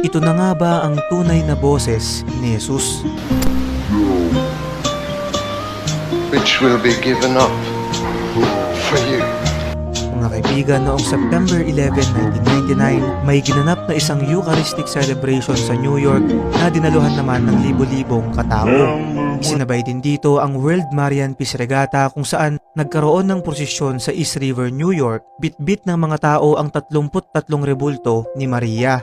Ito na nga ba ang tunay na boses ni Jesus? Which will be given up for you. Mga kaibigan, noong September 11, 1999, may ginanap na isang Eucharistic celebration sa New York na dinaluhan naman ng libo-libong katao. Isinabay din dito ang World Marian Peace Regatta kung saan nagkaroon ng prosesyon sa East River, New York, bit-bit ng mga tao ang 33 rebulto ni Maria.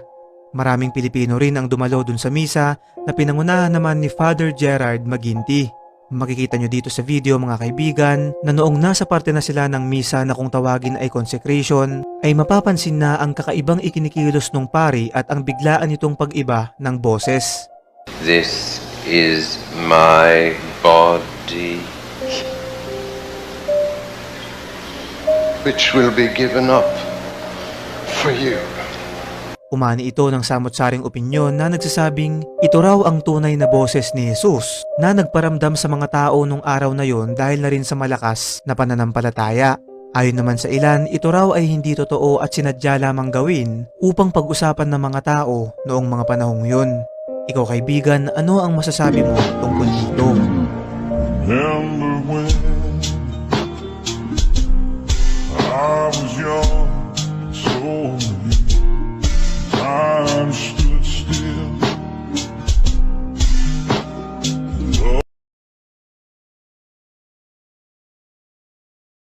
Maraming Pilipino rin ang dumalo dun sa misa na pinangunahan naman ni Father Gerard Maginti. Makikita nyo dito sa video mga kaibigan na noong nasa parte na sila ng misa na kung tawagin ay consecration, ay mapapansin na ang kakaibang ikinikilos ng pari at ang biglaan nitong pag-iba ng boses. This is my body, which will be given up for you. Umani ito ng samot-saring opinyon na nagsasabing ito raw ang tunay na boses ni Jesus na nagparamdam sa mga tao nung araw na yon dahil na rin sa malakas na pananampalataya. Ayon naman sa ilan, ito raw ay hindi totoo at sinadya lamang gawin upang pag-usapan ng mga tao noong mga panahong yun. Ikaw kaibigan, ano ang masasabi mo tungkol dito? Remember when I was young, so